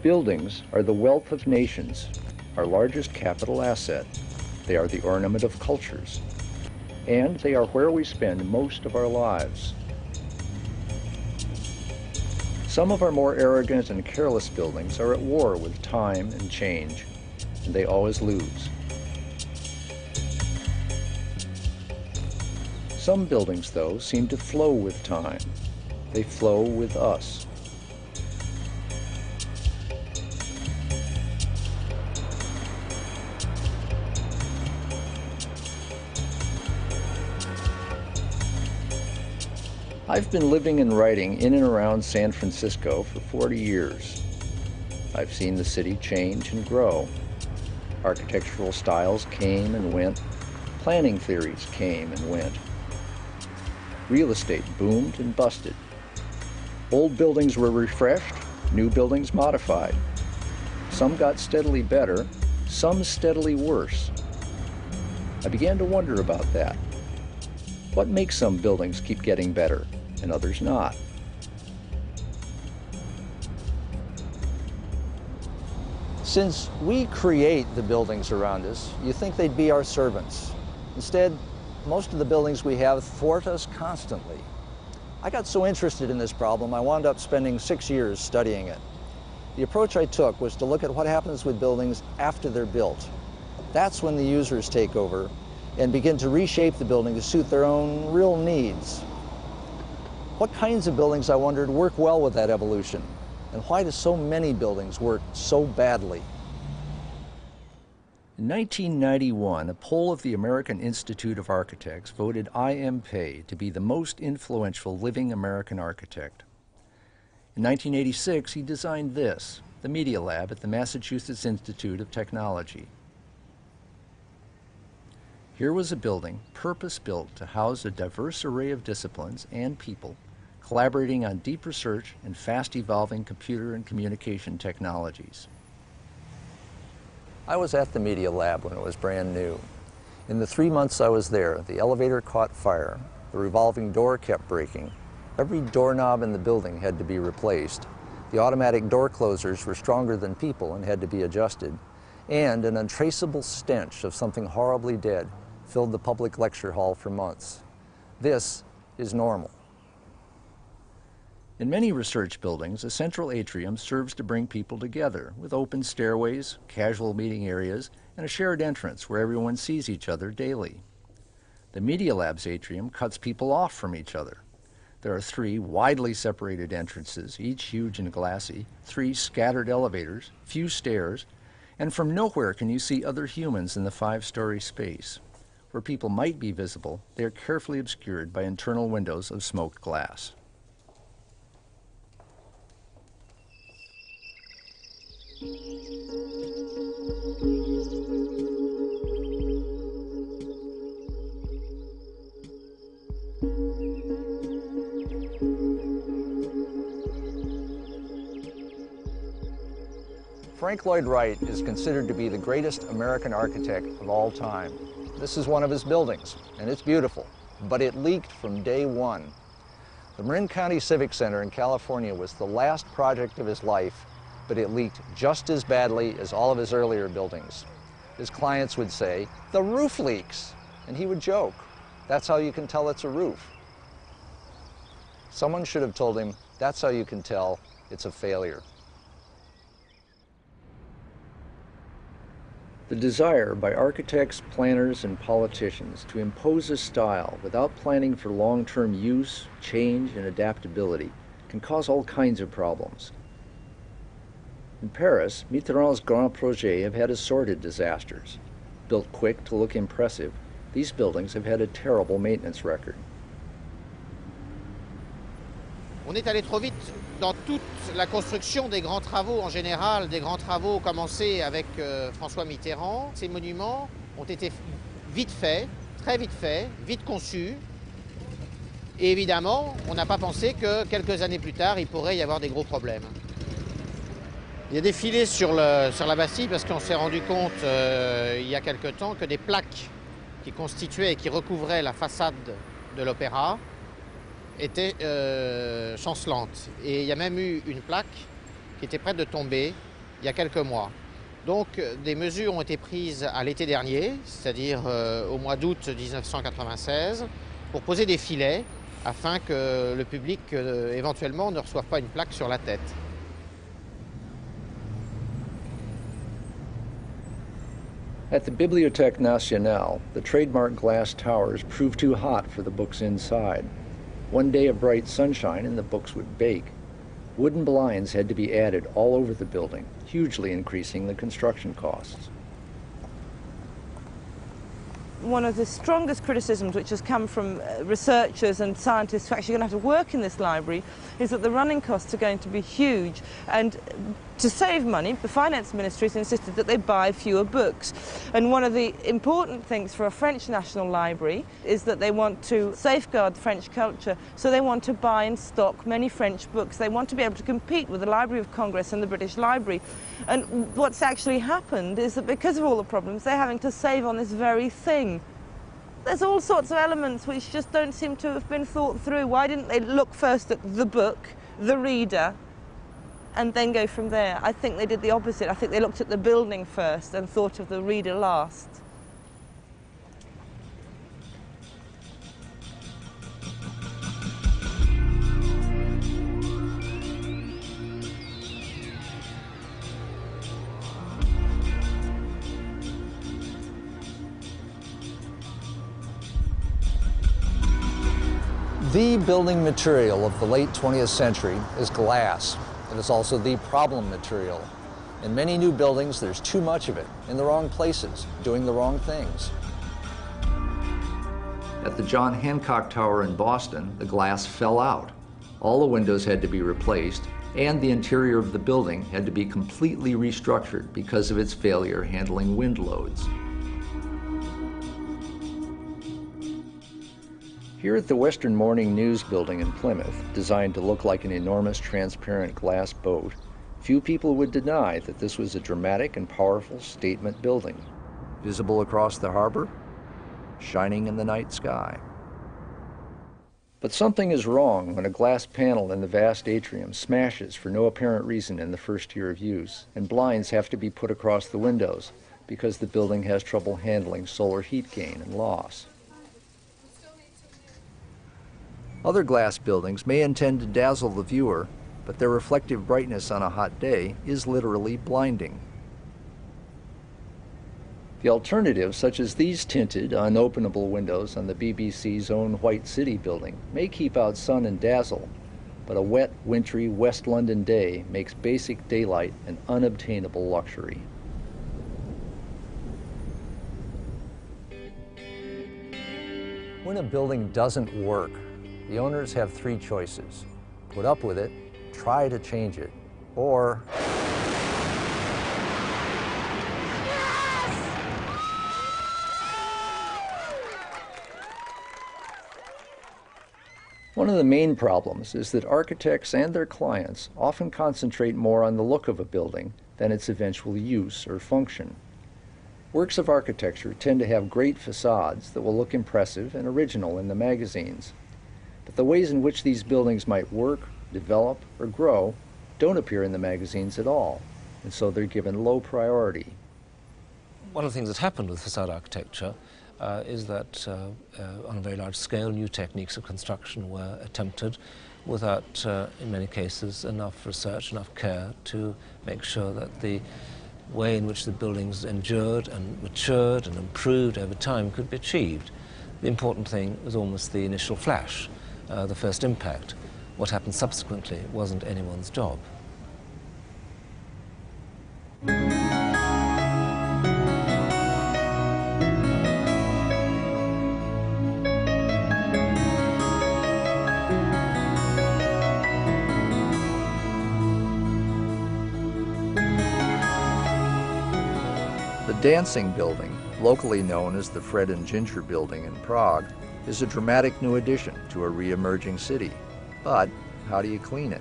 Buildings are the wealth of nations, our largest capital asset. They are the ornament of cultures, and they are where we spend most of our lives. Some of our more arrogant and careless buildings are at war with time and change, and they always lose. Some buildings, though, seem to flow with time. They flow with us. I've been living and writing in and around San Francisco for 40 years. I've seen the city change and grow. Architectural styles came and went. Planning theories came and went. Real estate boomed and busted. Old buildings were refreshed, new buildings modified. Some got steadily better, some steadily worse. I began to wonder about that. What makes some buildings keep getting better and others not? Since we create the buildings around us, you think they'd be our servants. Instead, most of the buildings we have thwart us constantly. I got so interested in this problem, I wound up spending 6 years studying it. The approach I took was to look at what happens with buildings after they're built. That's when the users take over and begin to reshape the building to suit their own real needs. What kinds of buildings, I wondered, work well with that evolution? And why do so many buildings work so badly? In 1991, a poll of the American Institute of Architects voted I.M. Pei to be the most influential living American architect. In 1986, he designed this, the Media Lab at the Massachusetts Institute of Technology. Here was a building purpose-built to house a diverse array of disciplines and people collaborating on deep research and fast-evolving computer and communication technologies. I was at the Media Lab when it was brand new. In the 3 months I was there, the elevator caught fire, the revolving door kept breaking, every doorknob in the building had to be replaced, the automatic door closers were stronger than people and had to be adjusted, and an untraceable stench of something horribly dead filled the public lecture hall for months. This is normal. In many research buildings, a central atrium serves to bring people together with open stairways, casual meeting areas, and a shared entrance where everyone sees each other daily. The Media Lab's atrium cuts people off from each other. There are 3 widely separated entrances, each huge and glassy, 3 scattered elevators, few stairs, and from nowhere can you see other humans in the 5-story space. Where people might be visible, they are carefully obscured by internal windows of smoked glass. Frank Lloyd Wright is considered to be the greatest American architect of all time. This is one of his buildings, and it's beautiful, but it leaked from day one. The Marin County Civic Center in California was the last project of his life, but it leaked just as badly as all of his earlier buildings. His clients would say, "The roof leaks," and he would joke, "That's how you can tell it's a roof." Someone should have told him, "That's how you can tell it's a failure." The desire by architects, planners, and politicians to impose a style without planning for long-term use, change, and adaptability can cause all kinds of problems. In Paris, Mitterrand's Grand Projets have had assorted disasters. Built quick to look impressive, these buildings have had a terrible maintenance record. On est allé trop vite dans toute la construction des grands travaux en général, des grands travaux commencés avec François Mitterrand. Ces monuments ont été vite faits, très vite faits, vite conçus. Et évidemment, on n'a pas pensé que quelques années plus tard, il pourrait y avoir des gros problèmes. Il y a des filets sur la Bastille parce qu'on s'est rendu compte il y a quelque temps que des plaques qui constituaient et qui recouvraient la façade de l'Opéra était chancelante. Et il y a même eu une plaque qui était prête de tomber il y a quelques mois. Donc des mesures ont été prises à l'été dernier, c'est-à-dire au mois d'août 1996, pour poser des filets afin que le public éventuellement ne reçoive pas une plaque sur la tête. At the Bibliotheque Nationale, the trademark glass towers proved too hot for the books inside. One day of bright sunshine and the books would bake. Wooden blinds had to be added all over the building, hugely increasing the construction costs. One of the strongest criticisms which has come from researchers and scientists who are actually going to have to work in this library is that the running costs are going to be huge, and to save money the finance ministry has insisted that they buy fewer books. And one of the important things for a French national library is that they want to safeguard French culture, so they want to buy and stock many French books. They want to be able to compete with the Library of Congress and the British Library. And what's actually happened is that because of all the problems, they're having to save on this very thing. There's all sorts of elements which just don't seem to have been thought through. Why didn't they look first at the book, the reader, and then go from there? I think they did the opposite. I think they looked at the building first and thought of the reader last. The building material of the late 20th century is glass. It is also the problem material. In many new buildings, there's too much of it, in the wrong places, doing the wrong things. At the John Hancock Tower in Boston, the glass fell out. All the windows had to be replaced, and the interior of the building had to be completely restructured because of its failure handling wind loads. Here at the Western Morning News building in Plymouth, designed to look like an enormous transparent glass boat, few people would deny that this was a dramatic and powerful statement building. Visible across the harbor, shining in the night sky. But something is wrong when a glass panel in the vast atrium smashes for no apparent reason in the first year of use, and blinds have to be put across the windows because the building has trouble handling solar heat gain and loss. Other glass buildings may intend to dazzle the viewer, but their reflective brightness on a hot day is literally blinding. The alternatives, such as these tinted, unopenable windows on the BBC's own White City building, may keep out sun and dazzle, but a wet, wintry West London day makes basic daylight an unobtainable luxury. When a building doesn't work, the owners have three choices: put up with it, try to change it, or one of the main problems is that architects and their clients often concentrate more on the look of a building than its eventual use or function. Works of architecture tend to have great facades that will look impressive and original in the magazines. But the ways in which these buildings might work, develop, or grow don't appear in the magazines at all, and so they're given low priority. One of the things that happened with facade architecture is that on a very large scale new techniques of construction were attempted without, in many cases, enough research, enough care to make sure that the way in which the buildings endured and matured and improved over time could be achieved. The important thing was almost the initial flash, the first impact. What happened subsequently wasn't anyone's job. The Dancing Building, locally known as the Fred and Ginger Building in Prague, is a dramatic new addition to a re-emerging city. But how do you clean it?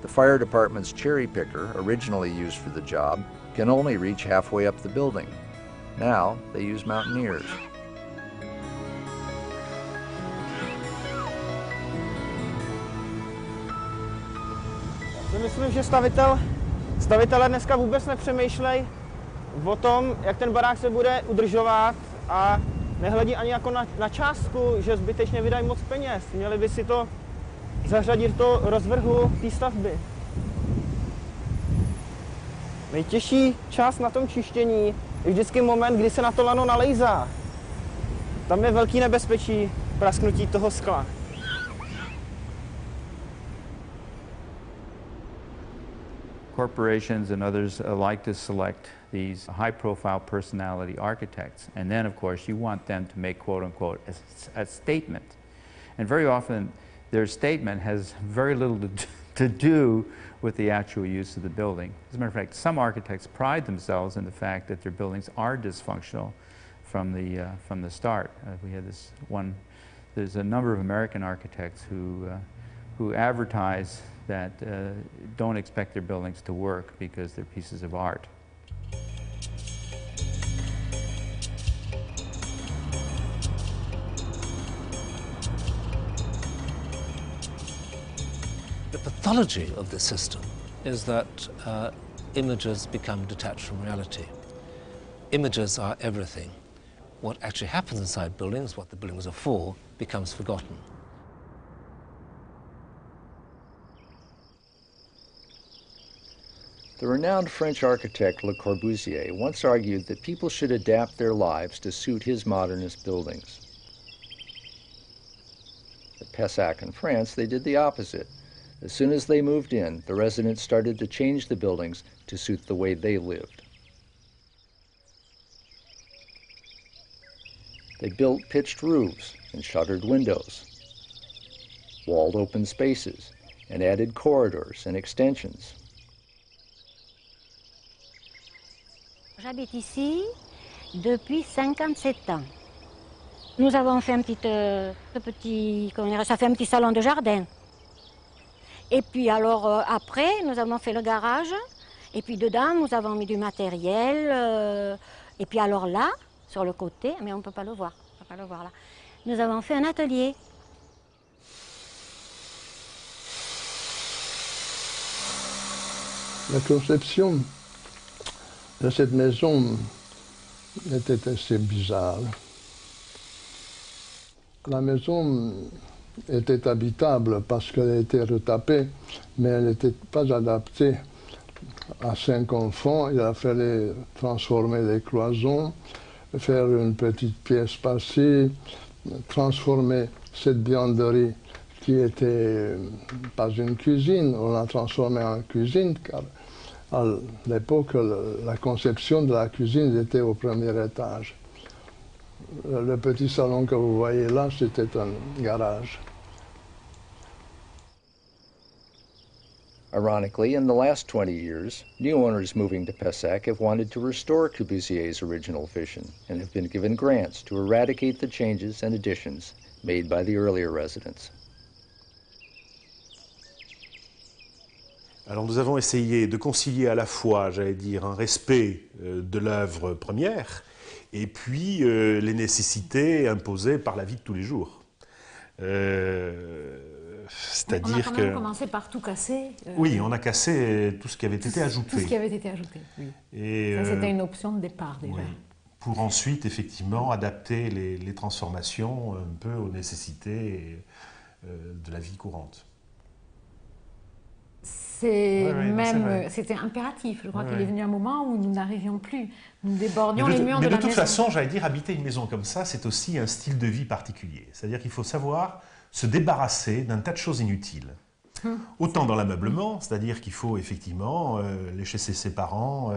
The fire department's cherry picker, originally used for the job, can only reach halfway up the building. Now they use mountaineers. Myslím, že stavitel Stavitelé dneska vůbec nepřemýšlejí o tom, jak ten barák se bude udržovat a nehledí ani jako na částku, že zbytečně vydají moc peněz. Měli by si to zařadit do rozvrhu té stavby. Nejtěžší část na tom čištění je vždycky moment, kdy se na to lano nalejzá. Tam je velký nebezpečí prasknutí toho skla. Corporations and others like to select these high-profile personality architects, and then, of course, you want them to make, quote-unquote, a statement. And very often, their statement has very little to do with the actual use of the building. As a matter of fact, some architects pride themselves in the fact that their buildings are dysfunctional from the start. We had this one. There's a number of American architects who advertise that don't expect their buildings to work because they're pieces of art. The pathology of this system is that images become detached from reality. Images are everything. What actually happens inside buildings, what the buildings are for, becomes forgotten. The renowned French architect Le Corbusier once argued that people should adapt their lives to suit his modernist buildings. At Pessac in France, they did the opposite. As soon as they moved in, the residents started to change the buildings to suit the way they lived. They built pitched roofs and shuttered windows, walled open spaces, and added corridors and extensions. J'habite ici depuis 57 ans. Nous avons fait un ça fait un petit salon de jardin. Et puis alors après, nous avons fait le garage. Et puis dedans, nous avons mis du matériel. Et puis alors là, sur le côté, mais on ne peut pas le voir. On peut pas le voir là. Nous avons fait un atelier. La conception de cette maison était assez bizarre. La maison était habitable parce qu'elle était retapée, mais elle n'était pas adaptée à 5 enfants. Il a fallu transformer les cloisons, faire une petite pièce passée, transformer cette buanderie qui n'était pas une cuisine, on l'a transformée en cuisine, car à l'époque, la conception de la cuisine était au premier étage. Le petit salon que vous voyez là, c'était un garage. Ironically, in the last 20 years, new owners moving to Pessac have wanted to restore Corbusier's original vision and have been given grants to eradicate the changes and additions made by the earlier residents. Alors nous avons essayé de concilier à la fois, j'allais dire, un respect de l'œuvre première et puis les nécessités imposées par la vie de tous les jours. C'est-à-dire on a quand même commencé par tout casser. Oui, on a cassé tout ce qui avait été ajouté. Tout ce qui avait été ajouté, oui. Et ça, c'était une option de départ déjà. Oui. Pour ensuite, effectivement, adapter les transformations un peu aux nécessités de la vie courante. C'était impératif. Je crois qu'il est venu un moment où nous n'arrivions plus. Nous débordions les murs de la maison. Mais de toute façon, j'allais dire, habiter une maison comme ça, c'est aussi un style de vie particulier. C'est-à-dire qu'il faut savoir se débarrasser d'un tas de choses inutiles. Autant dans l'ameublement, c'est-à-dire qu'il faut effectivement lécher ses parents,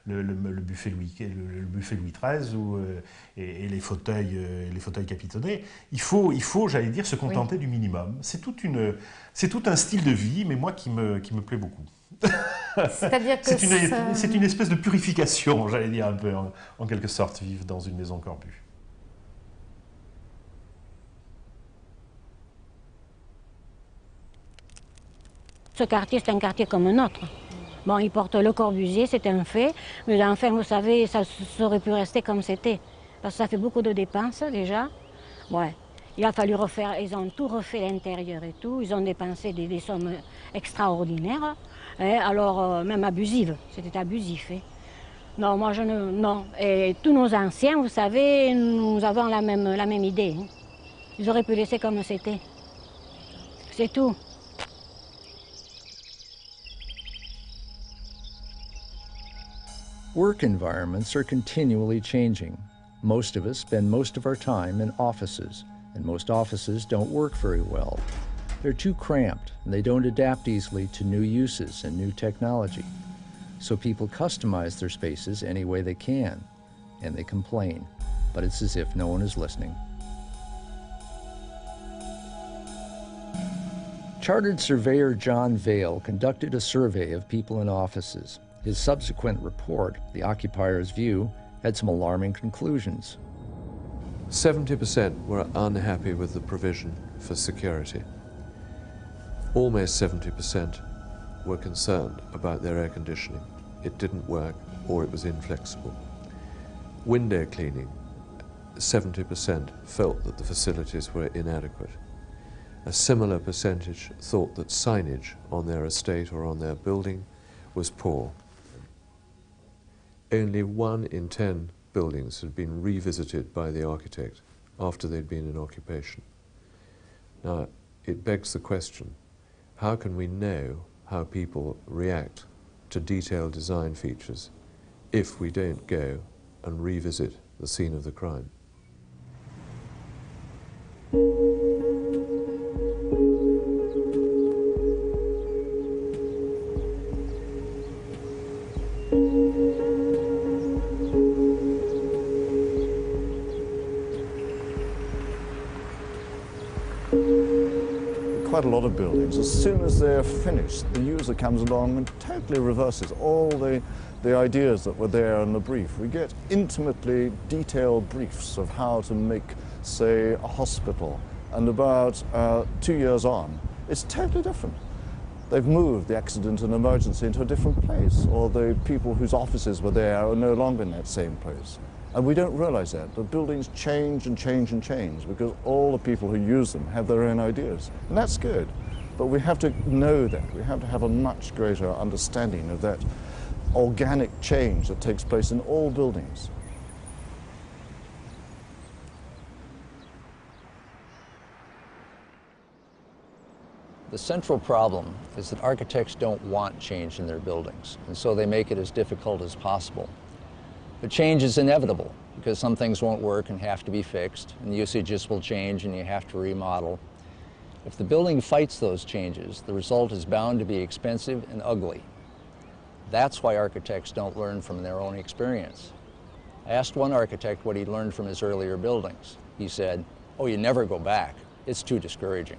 le buffet Louis XIII et les fauteuils capitonnés. Il faut, j'allais dire, se contenter du minimum. C'est tout un style de vie, mais moi qui me plaît beaucoup. C'est-à-dire que c'est une espèce de purification, j'allais dire un peu, en quelque sorte, vivre dans une maison Corbu. Ce quartier, c'est un quartier comme un autre. Bon, il porte le Corbusier, c'est un fait, mais enfin, vous savez, ça aurait pu rester comme c'était. Parce que ça fait beaucoup de dépenses, déjà. Ouais. Il a fallu refaire, ils ont tout refait l'intérieur et tout, ils ont dépensé des sommes extraordinaires, alors même abusives, c'était abusif. Non, moi je ne... non. Et tous nos anciens, vous savez, nous avons la même idée. Ils auraient pu laisser comme c'était. C'est tout. Work environments are continually changing. Most of us spend most of our time in offices, and most offices don't work very well. They're too cramped, and they don't adapt easily to new uses and new technology. So people customize their spaces any way they can, and they complain, but it's as if no one is listening. Chartered surveyor John Vail conducted a survey of people in offices. His subsequent report, The Occupier's View, had some alarming conclusions. 70% were unhappy with the provision for security. Almost 70% were concerned about their air conditioning. It didn't work or it was inflexible. Window cleaning, 70% felt that the facilities were inadequate. A similar percentage thought that signage on their estate or on their building was poor. Only 1 in 10 buildings had been revisited by the architect after they'd been in occupation. Now, it begs the question, how can we know how people react to detailed design features if we don't go and revisit the scene of the crime? Quite a lot of buildings, as soon as they're finished, the user comes along and totally reverses all the ideas that were there in the brief. We get intimately detailed briefs of how to make, say, a hospital, and about 2 years on, it's totally different. They've moved the accident and emergency into a different place, or the people whose offices were there are no longer in that same place. And we don't realize that. The buildings change and change and change because all the people who use them have their own ideas. And that's good. But we have to know that. We have to have a much greater understanding of that organic change that takes place in all buildings. The central problem is that architects don't want change in their buildings, and so they make it as difficult as possible. But change is inevitable because some things won't work and have to be fixed, and usages will change and you have to remodel. If the building fights those changes, the result is bound to be expensive and ugly. That's why architects don't learn from their own experience. I asked one architect what he learned from his earlier buildings. He said, "Oh, you never go back. It's too discouraging."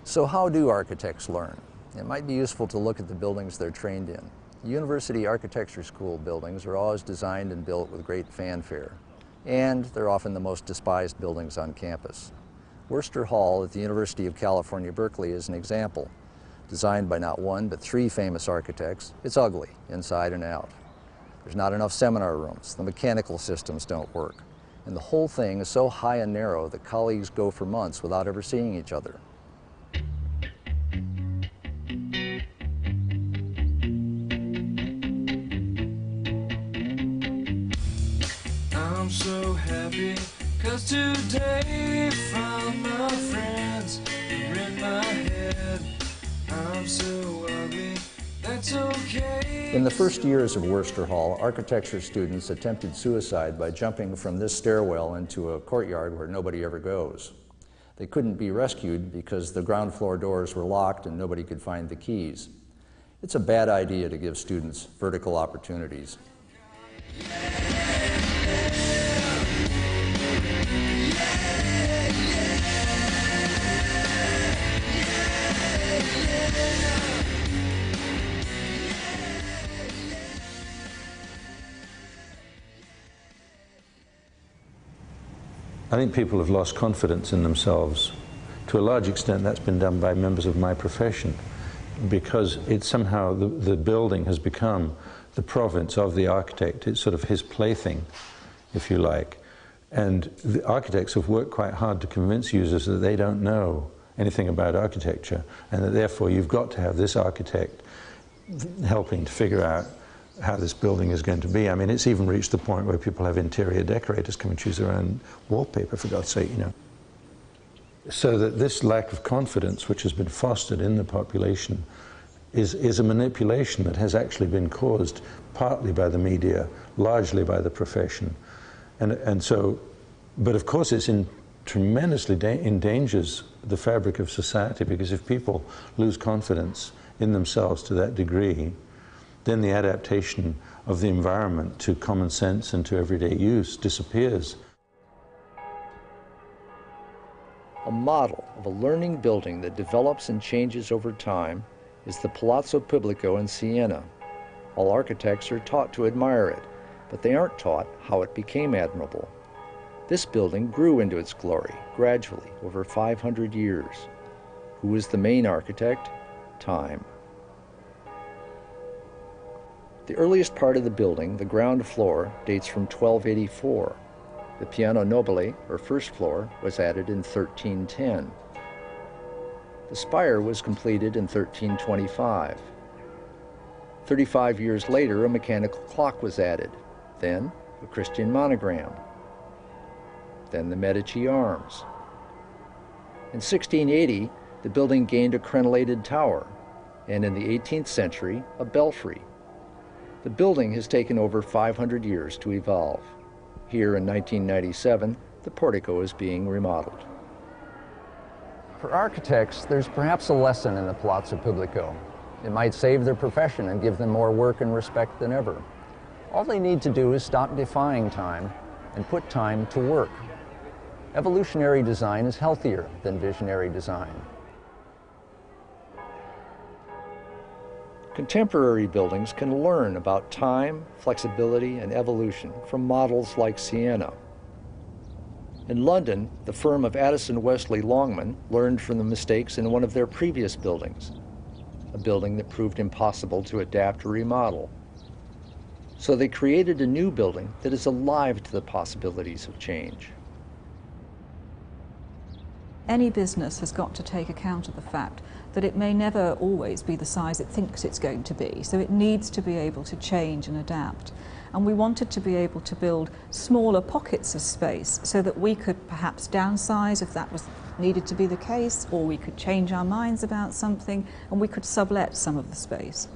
So how do architects learn? It might be useful to look at the buildings they're trained in. University architecture school buildings are always designed and built with great fanfare, and they're often the most despised buildings on campus. Worcester Hall at the University of California, Berkeley is an example. Designed by not one, but 3 famous architects, it's ugly inside and out. There's not enough seminar rooms, the mechanical systems don't work, and the whole thing is so high and narrow that colleagues go for months without ever seeing each other. I'm so happy, 'cause today found my friends are in my head. I'm so ugly, that's okay. In the first years of Worcester Hall, architecture students attempted suicide by jumping from this stairwell into a courtyard where nobody ever goes. They couldn't be rescued because the ground floor doors were locked and nobody could find the keys. It's a bad idea to give students vertical opportunities. I think people have lost confidence in themselves. To a large extent, that's been done by members of my profession, because it's somehow the building has become the province of the architect. It's sort of his plaything. if you like. And the architects have worked quite hard to convince users that they don't know anything about architecture, and that therefore you've got to have this architect helping to figure out how this building is going to be. I mean, it's even reached the point where people have interior decorators come and choose their own wallpaper, for God's sake, you know. So that this lack of confidence, which has been fostered in the population, is a manipulation that has actually been caused partly by the media, largely by the profession. And so, but of course it's tremendously endangers the fabric of society, because if people lose confidence in themselves to that degree, then the adaptation of the environment to common sense and to everyday use disappears. A model of a learning building that develops and changes over time is the Palazzo Pubblico in Sienna. All architects are taught to admire it, but they aren't taught how it became admirable. This building grew into its glory, gradually, over 500 years. Who was the main architect? Time. The earliest part of the building, the ground floor, dates from 1284. The piano nobile, or first floor, was added in 1310. The spire was completed in 1325. 35 years later, a mechanical clock was added. Then, a Christian monogram. Then the Medici arms. In 1680, the building gained a crenellated tower, and in the 18th century, a belfry. The building has taken over 500 years to evolve. Here in 1997, the portico is being remodeled. For architects, there's perhaps a lesson in the Palazzo Pubblico. It might save their profession and give them more work and respect than ever. All they need to do is stop defying time and put time to work. Evolutionary design is healthier than visionary design. Contemporary buildings can learn about time, flexibility, and evolution from models like Sienna. In London, the firm of Addison Wesley Longman learned from the mistakes in one of their previous buildings, a building that proved impossible to adapt or remodel. So they created a new building that is alive to the possibilities of change. Any business has got to take account of the fact that it may never always be the size it thinks it's going to be, so it needs to be able to change and adapt. And we wanted to be able to build smaller pockets of space so that we could perhaps downsize if that was needed to be the case, or we could change our minds about something and we could sublet some of the space.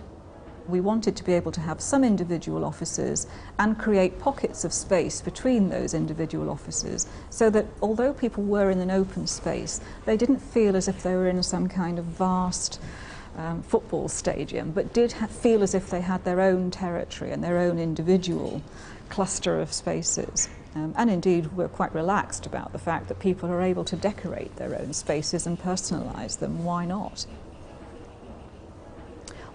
We wanted to be able to have some individual offices and create pockets of space between those individual offices so that although people were in an open space, they didn't feel as if they were in some kind of vast football stadium, but did feel as if they had their own territory and their own individual cluster of spaces. And indeed, we're quite relaxed about the fact that people are able to decorate their own spaces and personalise them. Why not?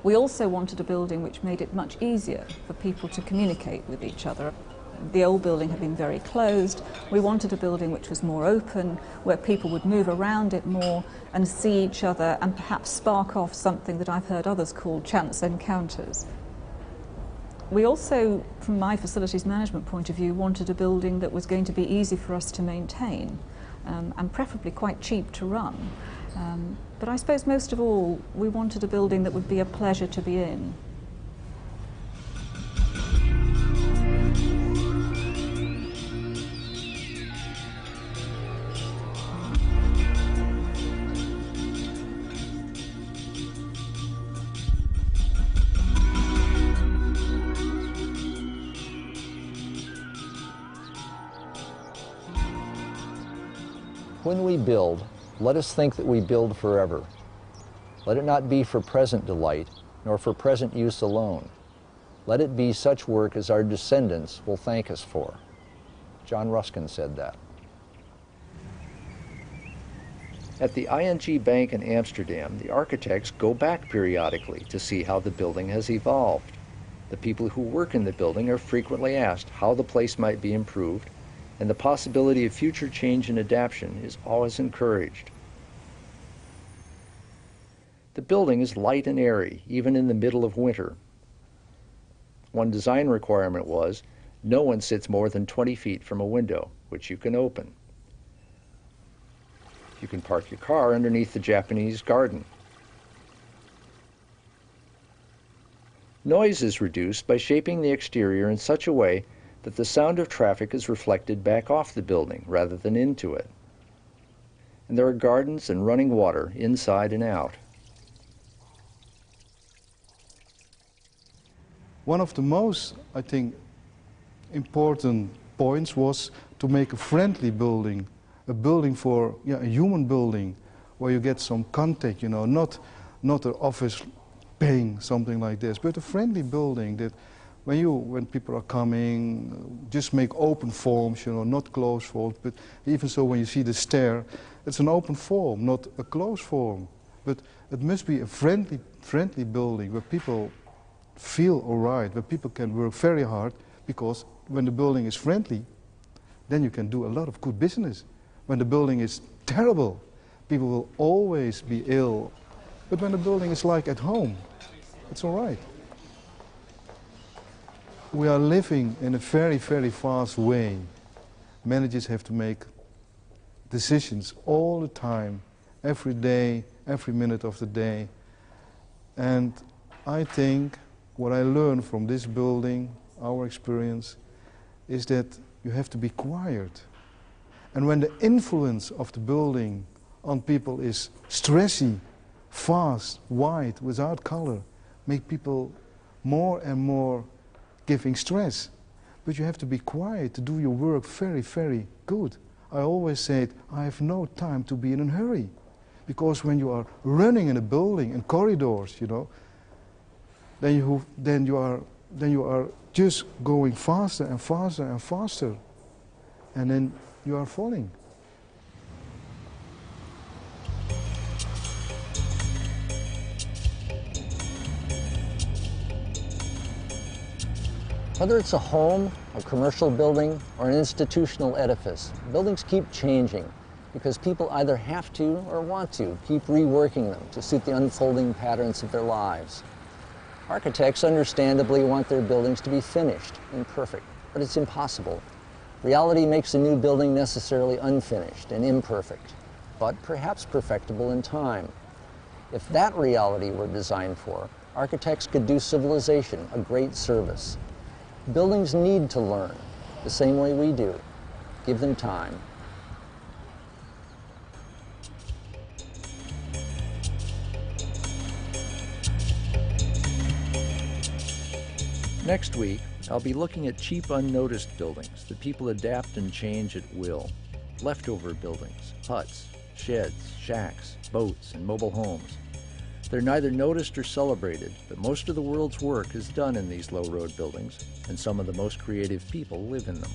We also wanted a building which made it much easier for people to communicate with each other. The old building had been very closed. We wanted a building which was more open, where people would move around it more and see each other and perhaps spark off something that I've heard others call chance encounters. We also, from my facilities management point of view, wanted a building that was going to be easy for us to maintain and preferably quite cheap to run. But I suppose most of all, we wanted a building that would be a pleasure to be in. When we build, let us think that we build forever. Let it not be for present delight, nor for present use alone. Let it be such work as our descendants will thank us for. John Ruskin said that. At the ING Bank in Amsterdam, the architects go back periodically to see how the building has evolved. The people who work in the building are frequently asked how the place might be improved, and the possibility of future change and adaptation is always encouraged. The building is light and airy, even in the middle of winter. One design requirement was, No one sits more than 20 feet from a window, which you can open. You can park your car underneath the Japanese garden. Noise is reduced by shaping the exterior in such a way that the sound of traffic is reflected back off the building rather than into it. And there are gardens and running water inside and out. One of the most, I think, important points was to make a friendly building, a building for a human building, where you get some contact, you know, not an office paying, something like this, but a friendly building that when people are coming, just make open forms, you know, not closed forms, but even so when you see the stair, it's an open form, not a closed form. But it must be a friendly building where people feel all right, where people can work very hard, because when the building is friendly, then you can do a lot of good business. When the building is terrible, people will always be ill. But when the building is like at home, it's all right. We are living in a very, very fast way. Managers have to make decisions all the time, every day, every minute of the day. And I think what I learned from this building, our experience, is that you have to be quiet. And when the influence of the building on people is stressy, fast, white, without color, make people more and more giving stress. But you have to be quiet to do your work very, very good. I always said, I have no time to be in a hurry. Because when you are running in a building, in corridors, you know, then you are just going faster and faster and faster. And then you are falling. Whether it's a home, a commercial building, or an institutional edifice, buildings keep changing because people either have to or want to keep reworking them to suit the unfolding patterns of their lives. Architects understandably want their buildings to be finished and perfect, but it's impossible. Reality makes a new building necessarily unfinished and imperfect, but perhaps perfectible in time. If that reality were designed for, architects could do civilization a great service. Buildings need to learn, the same way we do. Give them time. Next week, I'll be looking at cheap, unnoticed buildings that people adapt and change at will. Leftover buildings, huts, sheds, shacks, boats, and mobile homes. They're neither noticed or celebrated, but most of the world's work is done in these low-road buildings, and some of the most creative people live in them.